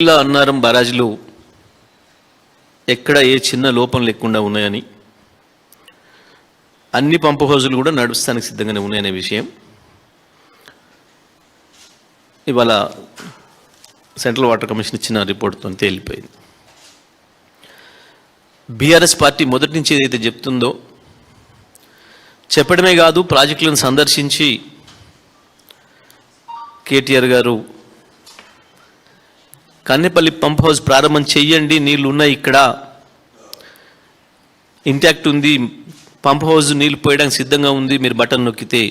జిల్లా అన్నారం బ్యారేజ్లు ఎక్కడ ఏ చిన్న లోపం లేకుండా ఉన్నాయని, అన్ని పంపు హౌజులు కూడా నడుస్తానికి సిద్ధంగానే ఉన్నాయనే విషయం ఇవాళ సెంట్రల్ వాటర్ కమిషన్ ఇచ్చిన రిపోర్ట్తో తేలిపోయింది. బీఆర్ఎస్ పార్టీ మొదటి నుంచి ఏదైతే చెప్తుందో చెప్పడమే కాదు, ప్రాజెక్టులను సందర్శించి కేటీఆర్ గారు కన్నెపల్లి పంప్ హౌస్ ప్రారంభం చెయ్యండి, నీళ్ళు ఉన్నాయి, ఇక్కడ ఇంటాక్ట్ ఉంది, పంప్ హౌస్ నీళ్ళు పోయడానికి సిద్ధంగా ఉంది, మీరు బటన్ నొక్కితే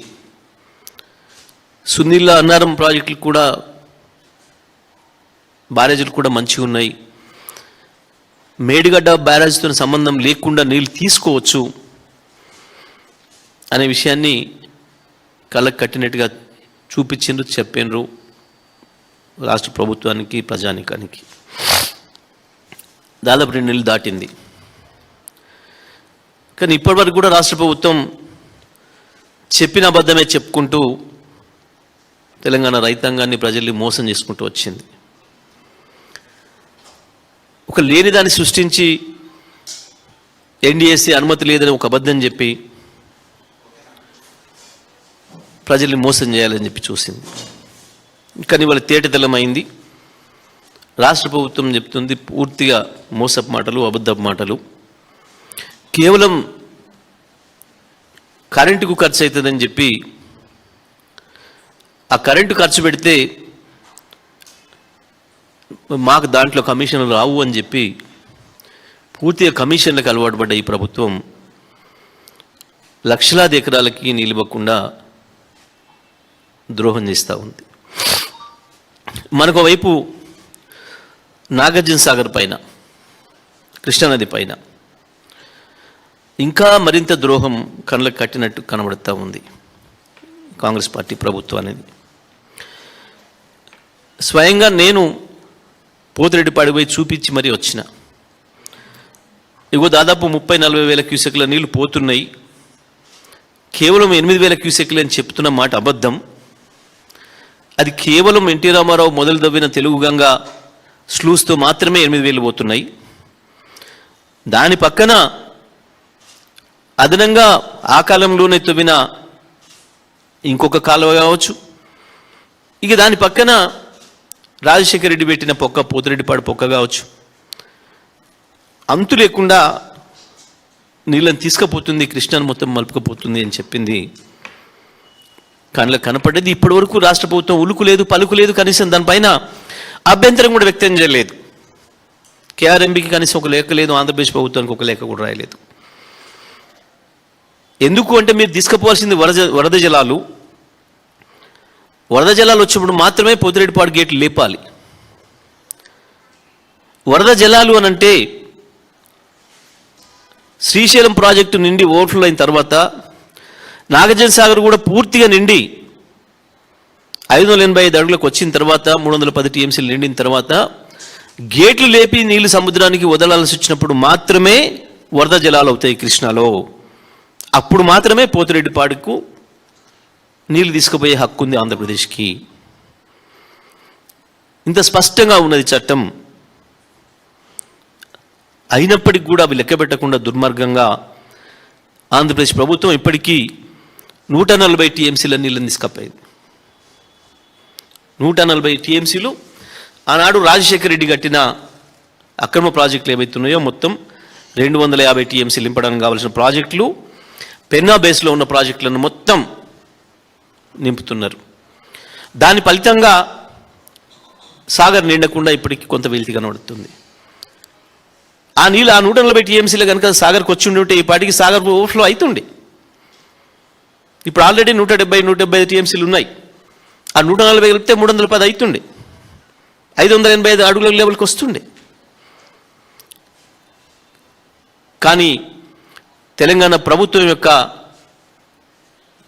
సునీళ్ళ అన్నారం ప్రాజెక్టులు కూడా బ్యారేజీలు కూడా మంచిగా ఉన్నాయి, మేడిగడ్డ బ్యారేజ్తో సంబంధం లేకుండా నీళ్ళు తీసుకోవచ్చు అనే విషయాన్ని కళ్ళకు కట్టినట్టుగా చూపించిండ్రు, చెప్పినరు రాష్ట్ర ప్రభుత్వానికి, ప్రజానికానికి. దాదాపు 2 నెలలు దాటింది. కానీ ఇప్పటివరకు కూడా రాష్ట్ర ప్రభుత్వం చెప్పిన అబద్ధమే చెప్పుకుంటూ తెలంగాణ రైతాంగాన్ని, ప్రజల్ని మోసం చేసుకుంటూ వచ్చింది. ఒక లేని దాన్ని సృష్టించి ఎన్డీఎస్సీ అనుమతి లేదని ఒక అబద్ధం చెప్పి ప్రజల్ని మోసం చేయాలని చెప్పి చూసింది. కానీ వాళ్ళ తేటతెల్లమైంది. రాష్ట్ర ప్రభుత్వం చెప్తుంది పూర్తిగా మోసపు మాటలు, అబద్ధపు మాటలు. కేవలం కరెంటుకు ఖర్చు అవుతుందని చెప్పి ఆ కరెంటు ఖర్చు పెడితే మాకు దాంట్లో కమిషన్లు రావు అని చెప్పి పూర్తిగా కమిషన్లకు అలవాటు పడ్డ ఈ ప్రభుత్వం లక్షలాది ఎకరాలకి నిలవకుండా ద్రోహం చేస్తూ ఉంది. మనకు వైపు నాగార్జున సాగర్ పైన, కృష్ణానది పైన ఇంకా మరింత ద్రోహం కళ్ళకు కట్టినట్టు కనబడుతూ ఉంది కాంగ్రెస్ పార్టీ ప్రభుత్వం అనేది. స్వయంగా నేను పోతిరెడ్డిపాడు పోయి చూపించి మరీ వచ్చిన. ఇగో దాదాపు 30-40 వేల క్యూసెక్ల నీళ్లు పోతున్నాయి, కేవలం 8,000 క్యూసెక్లు అని చెప్తున్న మాట అబద్ధం. అది కేవలం ఎన్టీ రామారావు మొదలు దవ్విన తెలుగు గంగా స్లూస్తో మాత్రమే 8,000 పోతున్నాయి. దాని పక్కన అదనంగా ఆ కాలంలోనే తవ్విన ఇంకొక కాలువ కావచ్చు, ఇక దాని పక్కన రాజశేఖర రెడ్డి పెట్టిన పొక్క, పోతిరెడ్డిపాడు పొక్క కావచ్చు, అంతు లేకుండా నీళ్ళని తీసుకుపోతుంది, కృష్ణాను మొత్తం మలుపుకపోతుంది అని చెప్పింది కళ్ళకు కనపడ్డది. ఇప్పటి వరకు రాష్ట్ర ప్రభుత్వం ఉలుకు లేదు, పలుకు లేదు, కనీసం దానిపైన అభ్యంతరం కూడా వ్యక్తం చేయలేదు. కేఆర్ఎంబీకి కనీసం ఒక లేఖ లేదు, ఆంధ్రప్రదేశ్ ప్రభుత్వానికి ఒక లేఖ కూడా రాయలేదు. ఎందుకు అంటే మీరు తీసుకుపోవాల్సింది వరద జలాలు. వరద జలాలు వచ్చినప్పుడు మాత్రమే పోతిరెడ్డిపాడు గేట్లు లేపాలి. వరద జలాలు అని అంటే శ్రీశైలం ప్రాజెక్టు నిండి ఓవర్ఫ్లో అయిన తర్వాత, నాగార్జున సాగర్ కూడా పూర్తిగా నిండి 585 అడుగులకు వచ్చిన తర్వాత, 310 టీఎంసీలు నిండిన తర్వాత గేట్లు లేపి నీళ్లు సముద్రానికి వదలాల్సి వచ్చినప్పుడు మాత్రమే వరద జలాలు అవుతాయి కృష్ణాలో. అప్పుడు మాత్రమే పోతిరెడ్డిపాడుకు నీళ్లు తీసుకుపోయే హక్కు ఉంది ఆంధ్రప్రదేశ్కి. ఇంత స్పష్టంగా ఉన్నది చట్టం. అయినప్పటికీ కూడా అవి లెక్క పెట్టకుండా దుర్మార్గంగా ఆంధ్రప్రదేశ్ ప్రభుత్వం ఇప్పటికీ 140 టీఎంసీల నీళ్ళని తీసుకపోయింది. 140 టీఎంసీలు ఆనాడు రాజశేఖర రెడ్డి కట్టిన అక్రమ ప్రాజెక్టులు ఏవైతున్నాయో మొత్తం 250 టీఎంసీలు నింపడానికి కావాల్సిన ప్రాజెక్టులు, పెన్నా బేస్లో ఉన్న ప్రాజెక్టులను మొత్తం నింపుతున్నారు. దాని ఫలితంగా సాగర్ నిండకుండా ఇప్పటికీ కొంత వెలితి కనబడుతుంది. ఆ నీళ్ళు ఆ 140 టీఎంసీలు కనుక సాగర్కి వచ్చి ఉండి ఉంటే ఈ పాటికి సాగర్ ఓవర్ఫ్లో అవుతుండే. ఇప్పుడు ఆల్రెడీ 170 టీఎంసీలు ఉన్నాయి. ఆ 140 కలిపితే 310 అవుతుండే, 585 అడుగుల లెవెల్కి వస్తుండే. కానీ తెలంగాణ ప్రభుత్వం యొక్క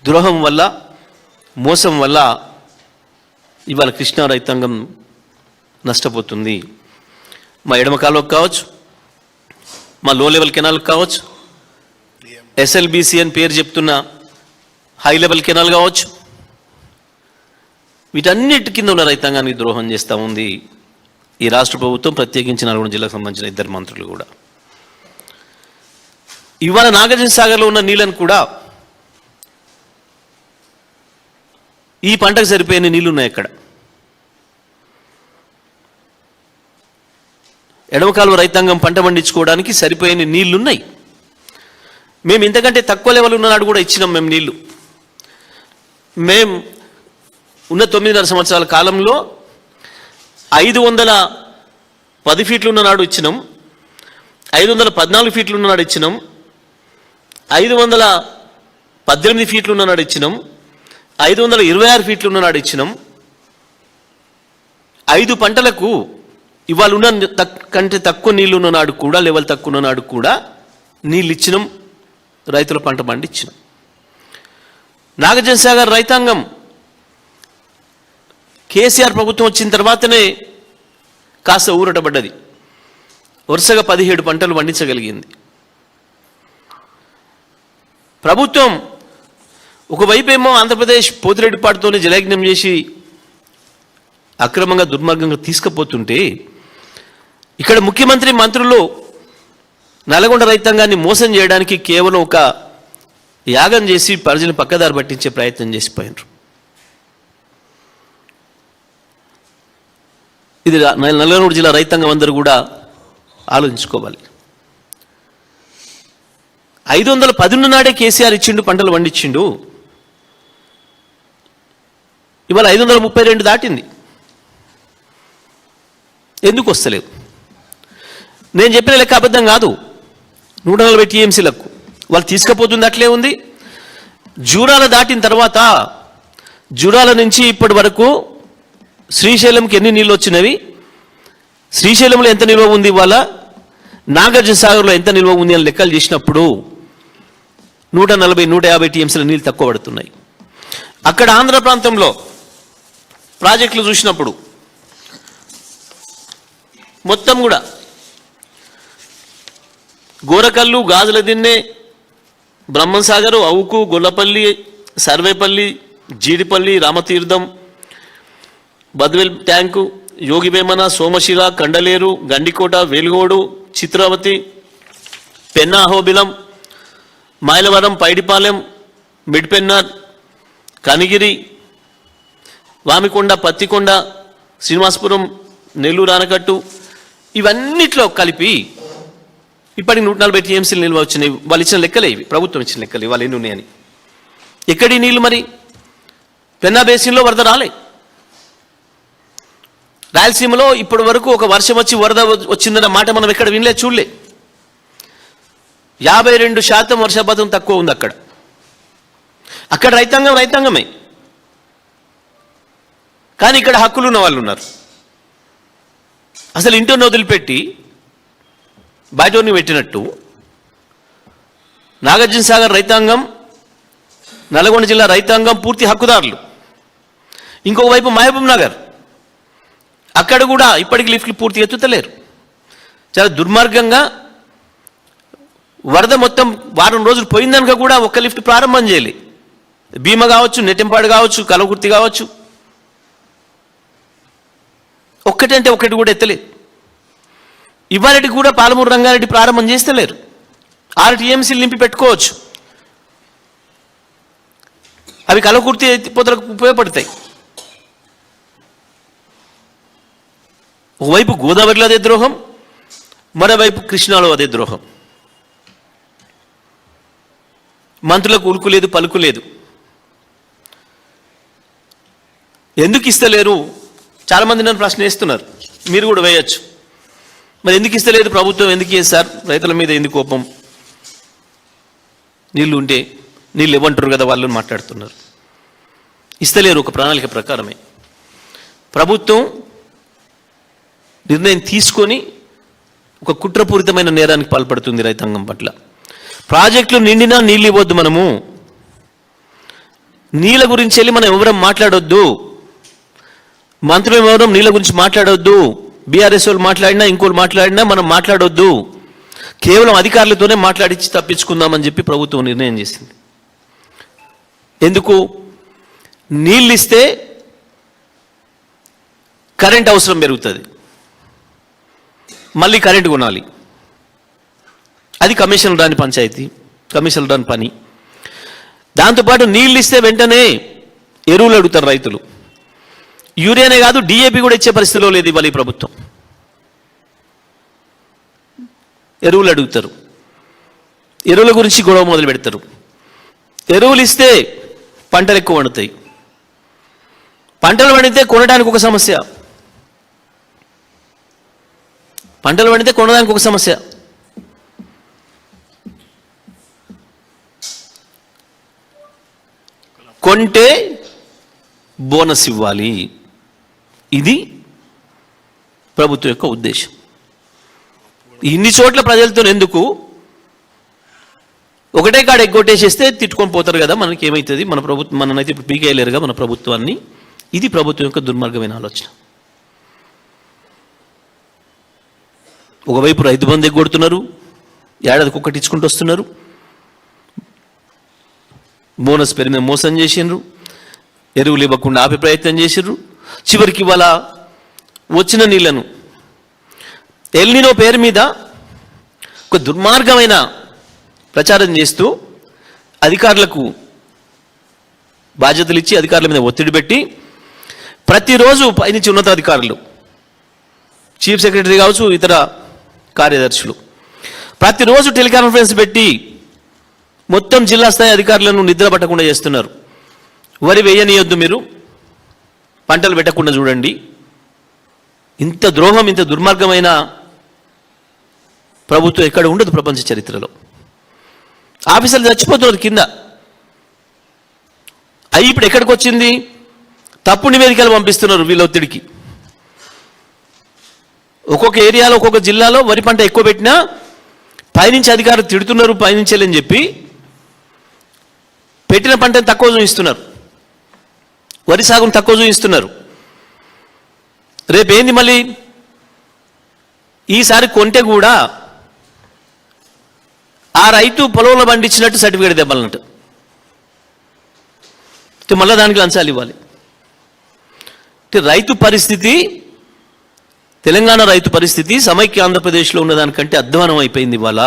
ద్రోహం వల్ల, మోసం వల్ల ఇవాళ కృష్ణా రైతాంగం నష్టపోతుంది. మా ఎడమ కాలువకు కావచ్చు, మా లో లెవెల్ కెనాల్కి కావచ్చు, ఎస్ఎల్బీసీ అని పేరు చెప్తున్న హై లెవెల్ కెనాల్ కావచ్చు, వీటన్నిటి కింద ఉన్న రైతాంగానికి ద్రోహం చేస్తూ ఉంది ఈ రాష్ట్ర ప్రభుత్వం, ప్రత్యేకించి నల్గొండ జిల్లాకు సంబంధించిన ఇద్దరు మంత్రులు కూడా. ఇవాళ నాగార్జున సాగర్లో ఉన్న నీళ్ళను కూడా ఈ పంటకు సరిపోయే నీళ్లు ఉన్నాయి. అక్కడ ఎడమ కాలువ రైతాంగం పంట పండించుకోవడానికి సరిపోయే నీళ్లున్నాయి. మేము ఇంతకంటే తక్కువ లెవెల్ ఉన్ననాడు కూడా ఇచ్చినాం మేము నీళ్లు. మేము ఉన్న 9.5 సంవత్సరాల కాలంలో 510 ఫీట్లు ఉన్ననాడు ఇచ్చినాం, 514 ఫీట్లు ఉన్ననాడు ఇచ్చినాం, 518 ఫీట్లు ఉన్ననాడు ఇచ్చినాం, 526 ఫీట్లు ఉన్ననాడు ఇచ్చినాం. 5 పంటలకు ఇవాళ ఉన్న కంటే తక్కువ నీళ్ళు ఉన్ననాడు కూడా, లెవెల్ తక్కువ ఉన్ననాడు కూడా నీళ్ళు ఇచ్చినాం, రైతుల పంట పండించినాం. నాగార్జున సాగర్ రైతాంగం కేసీఆర్ ప్రభుత్వం వచ్చిన తర్వాతనే కాస్త ఊరటపడ్డది. వరుసగా 17 పంటలు పండించగలిగింది. ప్రభుత్వం ఒకవైపు ఏమో ఆంధ్రప్రదేశ్ పోతిరెడ్డిపాటుతోనే జలయజ్ఞం చేసి అక్రమంగా దుర్మార్గంగా తీసుకుపోతుంటే, ఇక్కడ ముఖ్యమంత్రి మంత్రులు నల్గొండ రైతాంగాన్ని మోసం చేయడానికి కేవలం ఒక యాగం చేసి ప్రజలను పక్కదారి పట్టించే ప్రయత్నం చేసిపోయినారు. ఇది నల్గొండ జిల్లా రైతాంగం అందరూ కూడా ఆలోచించుకోవాలి. 510 నాడే కేసీఆర్ ఇచ్చిండు, పంటలు పండించిండు. ఇవాళ 532 దాటింది. ఎందుకు వస్తలేవు? నేను చెప్పిన లెక్క అబద్ధం కాదు. 140 టీఎంసీలకు వాళ్ళు తీసుకుపోతుంది అట్లే ఉంది. జూరాల దాటిన తర్వాత, జూరాల నుంచి ఇప్పటి వరకు శ్రీశైలంకి ఎన్ని నీళ్ళు వచ్చినవి, శ్రీశైలంలో ఎంత నిల్వ ఉంది, ఇవాళ నాగార్జున సాగర్లో ఎంత నిల్వ ఉంది అని లెక్కలు చేసినప్పుడు 140-150 టీఎంసీల నీళ్ళు తక్కువ పడుతున్నాయి. అక్కడ ఆంధ్ర ప్రాంతంలో ప్రాజెక్టులు చూసినప్పుడు మొత్తం కూడా గోరకల్లు, గాజుల దిన్నె, బ్రహ్మంసాగరు, అవుకు, గొల్లపల్లి, సర్వేపల్లి, జీడిపల్లి, రామతీర్థం, బద్వేల్ ట్యాంకు, యోగివేమన, సోమశిల, కండలేరు, గండికోట, వెలుగోడు, చిత్రావతి, పెన్నాహోబిలం, మైలవరం, పైడిపాలెం, మిడ్పెన్నార్, కనిగిరి, వామికొండ, పత్తికొండ, శ్రీనివాసపురం, నెల్లూరు ఆనకట్టు, ఇవన్నిట్లో కలిపి ఇప్పటికి 140 టీఎంసీలు నిల్వ వచ్చినాయి. వాళ్ళు ఇచ్చిన లెక్కలే ఇవి, ప్రభుత్వం ఇచ్చిన లెక్కలు. ఇవాళ ఎన్ని ఉన్నాయని. ఎక్కడి నీళ్ళు మరి? పెన్నా బేసిన్లో వరద రాలే. రాయలసీమలో ఇప్పటి వరకు ఒక వర్షం వచ్చి వరద వచ్చిందన్న మాట మనం ఎక్కడ వినలే, చూడలే. 52% వర్షపాతం తక్కువ ఉంది అక్కడ. అక్కడ రైతాంగమే, కానీ ఇక్కడ హక్కులు ఉన్న వాళ్ళు ఉన్నారు. అసలు ఇంటిని వదిలిపెట్టి బయటని పెట్టినట్టు నాగార్జున సాగర్ రైతాంగం, నల్గొండ జిల్లా రైతాంగం పూర్తి హక్కుదారులు. ఇంకొక వైపు మహబూబ్ నగర్, అక్కడ కూడా ఇప్పటికి లిఫ్ట్లు పూర్తి ఎత్తుతలేరు. చాలా దుర్మార్గంగా వరద మొత్తం వారం రోజులు పోయిందనుక కూడా ఒక్క లిఫ్ట్ ప్రారంభం చేయాలి. భీమ కావచ్చు, నెట్టెంపాడు కావచ్చు, కలవకుర్తి కావచ్చు, ఒక్కటంటే ఒకటి కూడా ఎత్తలేదు. ఇవాళకి కూడా పాలమూరు రంగారెడ్డి ప్రారంభం చేస్తలేరు. 6 టీఎంసీలు నింపి పెట్టుకోవచ్చు, అవి కలవకుర్తి ఎత్తిపోతలకు ఉపయోగపడతాయి. ఒకవైపు గోదావరిలో అదే ద్రోహం, మరోవైపు కృష్ణాలో అదే ద్రోహం. మంత్రులకు ఉలుకు లేదు, పలుకు లేదు. ఎందుకు ఇస్తలేరు? చాలామంది నన్ను ప్రశ్న వేస్తున్నారు, మీరు కూడా వేయచ్చు. మరి ఎందుకు ఇస్తలేదు ప్రభుత్వం? ఎందుకు చేస్తారు? రైతుల మీద ఎందుకు కోపం? నీళ్ళు ఉంటే నీళ్ళు ఇవ్వంటారు కదా వాళ్ళు మాట్లాడుతున్నారు. ఇస్తలేరు ఒక ప్రణాళిక ప్రకారమే. ప్రభుత్వం నిర్ణయం తీసుకొని ఒక కుట్రపూరితమైన నేరానికి పాల్పడుతుంది రైతాంగం పట్ల. ప్రాజెక్టులు నిండినా నీళ్ళు ఇవ్వద్దు. మనము నీళ్ళ గురించి వెళ్ళి మనం ఎవరం మాట్లాడొద్దు. మంత్రులు ఎవరం నీళ్ళ గురించి మాట్లాడొద్దు. బీఆర్ఎస్ వాళ్ళు మాట్లాడినా, ఇంకోళ్ళు మాట్లాడినా మనం మాట్లాడొద్దు. కేవలం అధికారులతోనే మాట్లాడించి తప్పించుకుందామని చెప్పి ప్రభుత్వం నిర్ణయం చేసింది. ఎందుకు? నీళ్ళు ఇస్తే కరెంట్ అవసరం పెరుగుతుంది. మళ్ళీ కరెంటు కొనాలి. అది కమిషన్ రాని పంచాయతీ, కమిషన్ రాని పని. దాంతోపాటు నీళ్ళు ఇస్తే వెంటనే ఎరువులు అడుగుతారు రైతులు. యూరియానే కాదు, డిఏపి కూడా ఇచ్చే పరిస్థితిలో లేదు ఇవాళ ఈ ప్రభుత్వం. ఎరువులు అడుగుతారు, ఎరువుల గురించి గొడవ మొదలు పెడతారు. ఎరువులు ఇస్తే పంటలు ఎక్కువ పండుతాయి, పంటలు పండితే కొనడానికి ఒక సమస్య, పంటలు పండితే కొనడానికి ఒక సమస్య. కొంటే బోనస్ ఇవ్వాలి, ఇది ప్రభుత్వం యొక్క ఉద్దేశం. ఇన్ని చోట్ల ప్రజలతో ఎందుకు, ఒకటే కాడ ఎగ్గొట్టేసేస్తే తిట్టుకొని పోతారు కదా, మనకి ఏమవుతుంది, మన ప్రభుత్వం మననైతే ఇప్పుడు పీకేయలేరుగా మన ప్రభుత్వాన్ని. ఇది ప్రభుత్వం యొక్క దుర్మార్గమైన ఆలోచన. ఒకవైపు రైతు బంధు ఎగ్గొడుతున్నారు, ఏడాదికి ఒక్కటి ఇచ్చుకుంటూ వస్తున్నారు, బోనస్ పేరు మీద మోసం చేసిండ్రు, ఎరువులు ఇవ్వకుండా ఆపే ప్రయత్నం చేసిండ్రు. చివరికి ఇవాళ వచ్చిన నీళ్లను ఎల్నినో పేరు మీద ఒక దుర్మార్గమైన ప్రచారం చేస్తూ అధికారులకు బాధ్యతలు ఇచ్చి అధికారుల మీద ఒత్తిడి పెట్టి ప్రతిరోజు పైనుంచి ఉన్నతాధికారులు, చీఫ్ సెక్రటరీ కావచ్చు, ఇతర కార్యదర్శులు ప్రతిరోజు టెలికాన్ఫరెన్స్ పెట్టి మొత్తం జిల్లా స్థాయి అధికారులను నిద్ర పట్టకుండా చేస్తున్నారు. వరి వేయనీయొద్దు, మీరు పంటలు పెట్టకుండా చూడండి. ఇంత ద్రోహం, ఇంత దుర్మార్గమైన ప్రభుత్వం ఎక్కడ ఉండదు ప్రపంచ చరిత్రలో. ఆఫీసర్లు చచ్చిపోతున్నారు కింద. అవి ఇప్పుడు ఎక్కడికి వచ్చింది? తప్పు నివేదికలు పంపిస్తున్నారు వీళ్ళ ఒత్తిడికి. ఒక్కొక్క ఏరియాలో ఒక్కొక్క జిల్లాలో వరి పంట ఎక్కువ పెట్టినా పైనుంచి అధికారులు తిడుతున్నారు, పైనుంచేలని చెప్పి పెట్టిన పంటను తక్కువ చూపిస్తున్నారు, వరి సాగును తక్కువ చూపిస్తున్నారు. రేపేంది మళ్ళీ ఈసారి కొంటే కూడా ఆ రైతు పొలంలో పండించినట్టు సర్టిఫికేట్ దెబ్బలన్నట్టు, మళ్ళీ దానికి లంచాలు ఇవ్వాలి. రైతు పరిస్థితి, తెలంగాణ రైతు పరిస్థితి సమైక్య ఆంధ్రప్రదేశ్లో ఉన్నదానికంటే అధ్వానం అయిపోయింది ఇవాళ.